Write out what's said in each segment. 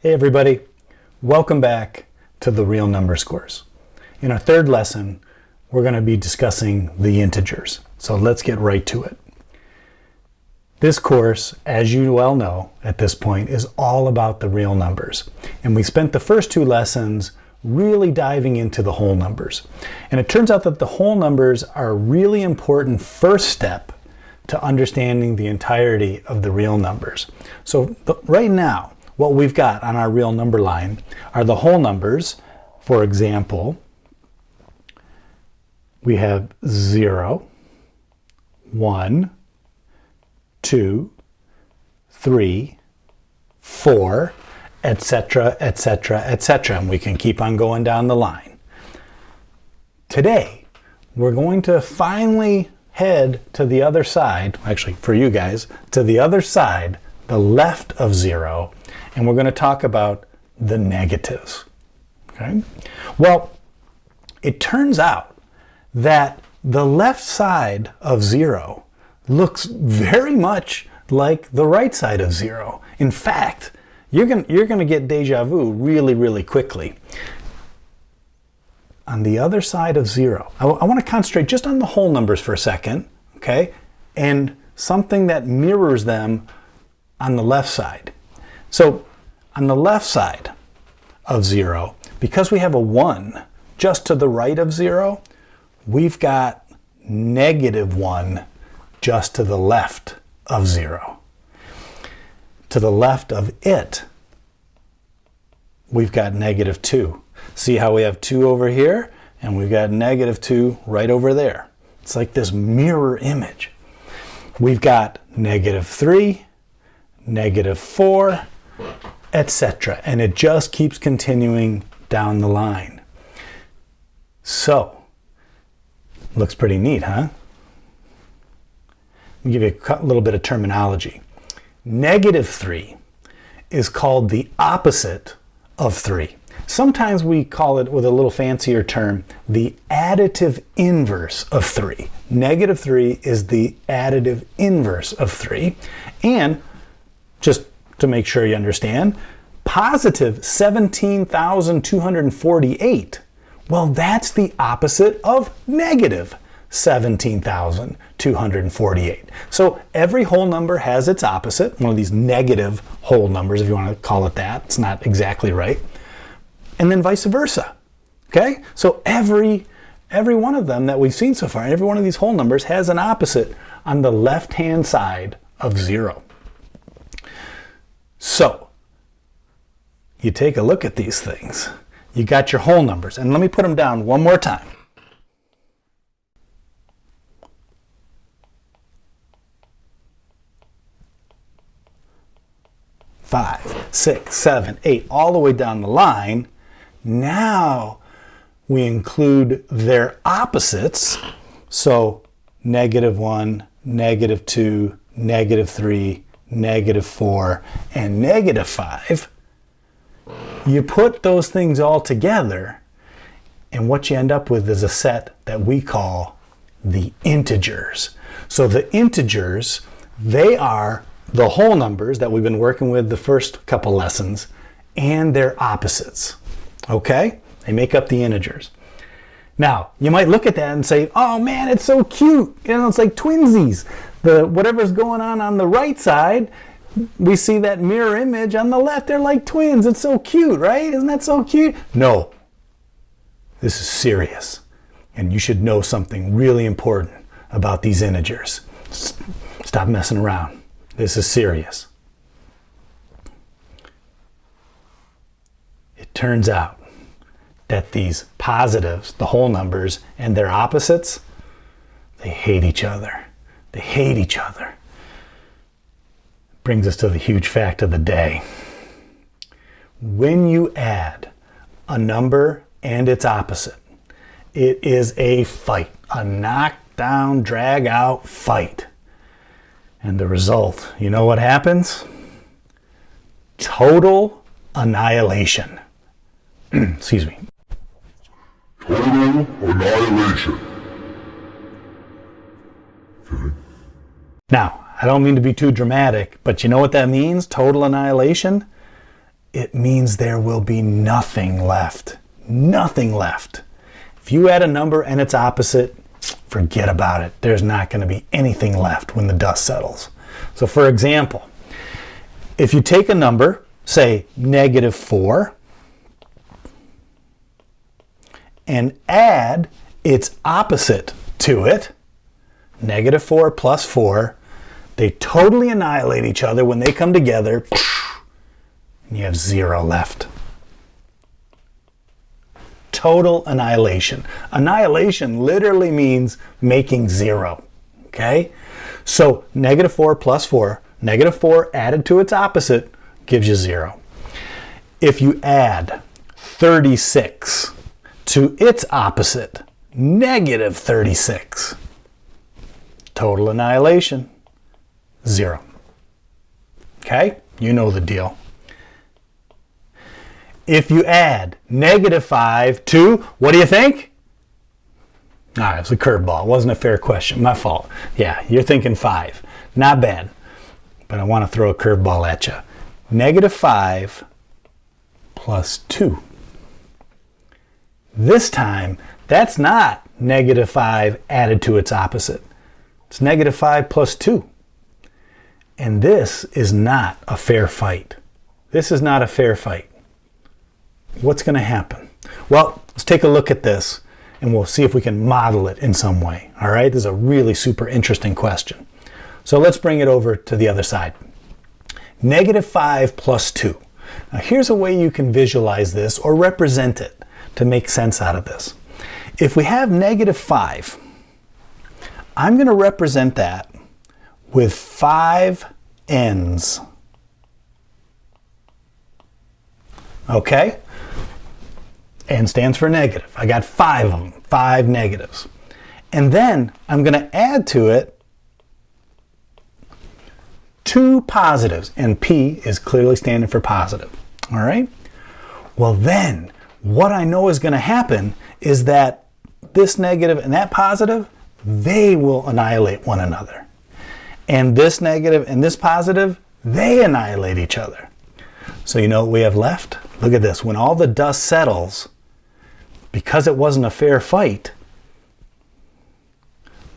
Hey everybody, welcome back to the Real Numbers course. In our third lesson, we're going to be discussing the integers. So let's get right to it. This course, as you well know at this point, is all about the real numbers. And we spent the first two lessons really diving into the whole numbers. And it turns out that the whole numbers are a really important first step to understanding the entirety of the real numbers. So right now, what we've got on our real number line are the whole numbers. For example, we have 0, 1, 2, 3, 4, etc., etc., etc. And we can keep on going down the line. Today, we're going to finally head to the other side, actually for you guys, to the other side, the left of 0, and we're going to talk about the negatives. Okay? Well, it turns out that the left side of 0 looks very much like the right side of 0. In fact, you're going to get deja vu really, really quickly. On the other side of 0, I want to concentrate just on the whole numbers for a second, okay? And something that mirrors them on the left side. So on the left side of 0, because we have a 1 just to the right of 0, we've got -1 just to the left of 0. To the left of it, we've got -2. See how we have 2 over here, and we've got -2 right over there. It's like this mirror image. We've got -3, -4, etc. And it just keeps continuing down the line. So, looks pretty neat, huh? Let me give you a little bit of terminology. -3 is called the opposite of 3. Sometimes we call it, with a little fancier term, the additive inverse of 3. -3 is the additive inverse of 3. And just to make sure you understand, positive 17,248, well, that's the opposite of negative 17,248. So every whole number has its opposite, one of these negative whole numbers, if you want to call it that. It's not exactly right. And then vice versa. Okay? So every one of them that we've seen so far, every one of these whole numbers has an opposite on the left-hand side of 0. So, you take a look at these things. You got your whole numbers. And let me put them down one more time. Five, 6, 7, 8, all the way down the line. Now we include their opposites. So -1, -2, -3, -4, and -5. You put those things all together, and what you end up with is a set that we call the integers. So the integers, they are the whole numbers that we've been working with the first couple lessons and their opposites. Okay? They make up the integers. Now, you might look at that and say, oh man, it's so cute. You know, it's like twinsies. Whatever's going on the right side, we see that mirror image on the left. They're like twins. It's so cute, right? Isn't that so cute? No. This is serious. And you should know something really important about these integers. Stop messing around. This is serious. It turns out that these positives, the whole numbers, and their opposites, they hate each other. They hate each other. Brings us to the huge fact of the day. When you add a number and its opposite, it is a fight, a knockdown, drag out fight. And the result, you know what happens? Total annihilation. Excuse me. Total annihilation. Okay. Now, I don't mean to be too dramatic, but you know what that means? Total annihilation? it means there will be nothing left. Nothing left. If you add a number and its opposite, forget about it. There's not going to be anything left when the dust settles. So for example, if you take a number, say -4, and add its opposite to it, -4 plus 4, they totally annihilate each other when they come together, and you have 0 left. Total annihilation. Annihilation literally means making 0. Okay? So -4 plus 4, -4 added to its opposite gives you 0. If you add 36 to its opposite, -36, total annihilation, 0. Okay? You know the deal. If you add -5 to, what do you think? All right, it was a curveball. It wasn't a fair question. My fault. Yeah, you're thinking 5. Not bad. But I want to throw a curveball at you. -5 plus 2. This time, that's not -5 added to its opposite. It's -5 plus 2. And this is not a fair fight. This is not a fair fight. What's going to happen? Well, let's take a look at this and we'll see if we can model it in some way. All right, this is a really super interesting question. So let's bring it over to the other side. -5 plus 2. Now here's a way you can visualize this or represent it to make sense out of this. If we have -5, I'm going to represent that with 5 ends. Okay? N stands for negative. I got 5 of them, 5 negatives. And then I'm going to add to it 2 positives, and P is clearly standing for positive. All right? Well then, what I know is going to happen is that this negative and that positive, they will annihilate one another. And this negative and this positive, they annihilate each other. So you know what we have left? Look at this. When all the dust settles, because it wasn't a fair fight,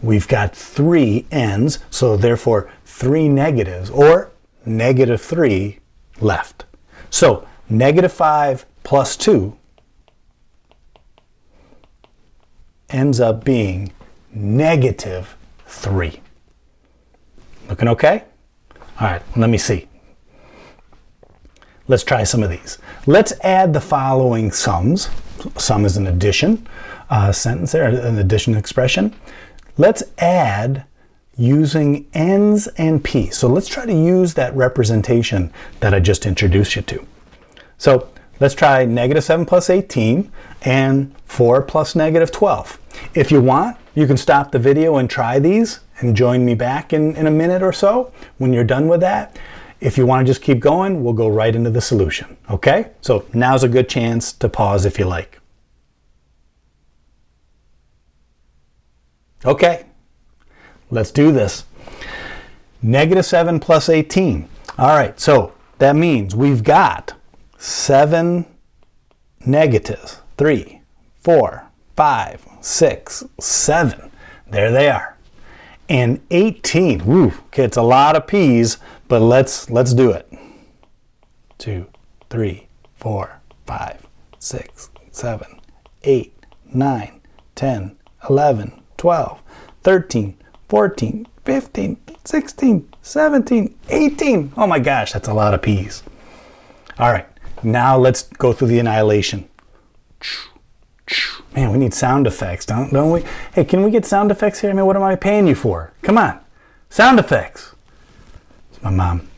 we've got 3 ends, so therefore 3 negatives, or -3 left. So -5 plus 2 ends up being -3. Looking okay? All right, let me see. Let's try some of these. Let's add the following sums. Sum is an addition sentence there, an addition expression. Let's add using ends and P. So let's try to use that representation that I just introduced you to. So let's try -7 plus 18 and 4 plus -12. If you want, you can stop the video and try these and join me back in a minute or so when you're done with that. If you want to just keep going, we'll go right into the solution. Okay? So now's a good chance to pause if you like. Okay, let's do this. -7 plus 18. All right, so that means we've got 7 negatives. 3, 4, 5, 6, 7. There they are. And 18. Woo, okay, it's a lot of P's, but let's do it. 2, 3, 4, 5, 6, 7, 8, 9, 10, 11, 12, 13, 14, 15, 16, 17, 18. Oh my gosh, that's a lot of P's. All right, now let's go through the annihilation. Man, we need sound effects, don't we? Hey, can we get sound effects here? I mean, what am I paying you for? Come on, sound effects. It's my mom.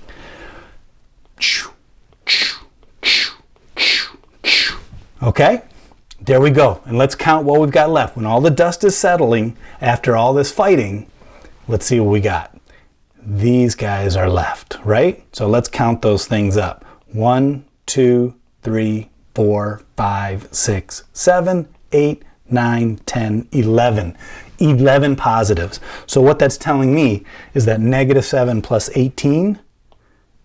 Okay, there we go. And let's count what we've got left. When all the dust is settling after all this fighting, let's see what we got. These guys are left, right? So let's count those things up. 1, 2, 3, 4, 5, 6, 7, 8, 9, 10, 11. 11 positives. So what that's telling me is that -7 plus 18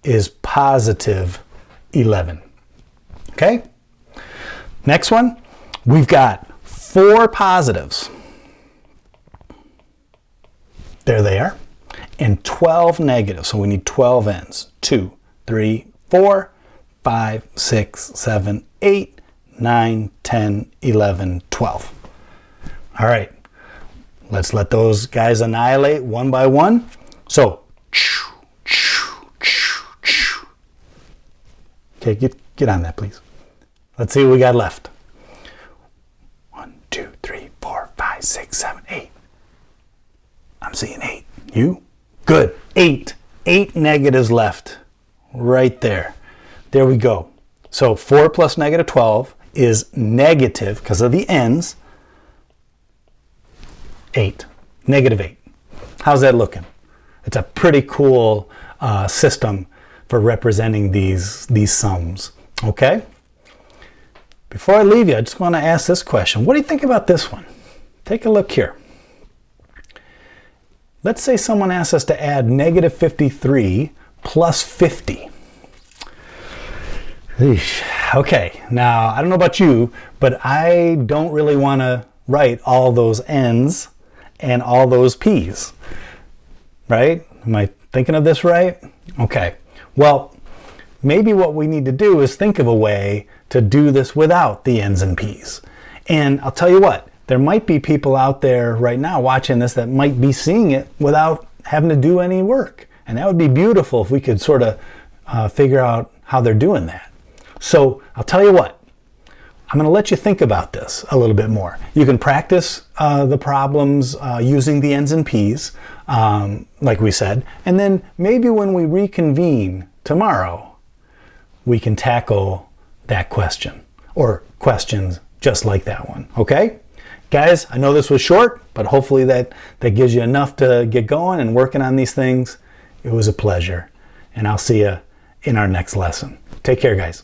is positive 11. Okay? Next one, we've got 4 positives. There they are. And 12 negatives. So we need 12 ends. 2, 3, 4, 5, 6, 7, 8, 9, 10, 11, 12. All right. Let's let those guys annihilate one by one. So, okay, get on that, please. Let's see what we got left. 1, 2, 3, 4, 5, 6, 7, 8. I'm seeing 8. You? Good. 8. 8 negatives left. Right there. There we go. So 4 plus negative 12 is negative, because of the ends, 8. Negative 8. How's that looking? It's a pretty cool system for representing these sums. Okay? Before I leave you, I just want to ask this question. What do you think about this one? Take a look here. Let's say someone asks us to add negative 53 plus 50. Eesh. Okay, now I don't know about you, but I don't really want to write all those N's and all those P's. Right? Am I thinking of this right? Okay. Well, maybe what we need to do is think of a way to do this without the N's and P's. And I'll tell you what, there might be people out there right now watching this that might be seeing it without having to do any work. And that would be beautiful if we could sort of figure out how they're doing that. So I'll tell you what, I'm going to let you think about this a little bit more. You can practice the problems using the N's and P's, like we said, and then maybe when we reconvene tomorrow, we can tackle that question or questions just like that one. Okay? Guys, I know this was short, but hopefully that gives you enough to get going and working on these things. It was a pleasure, and I'll see you in our next lesson. Take care, guys.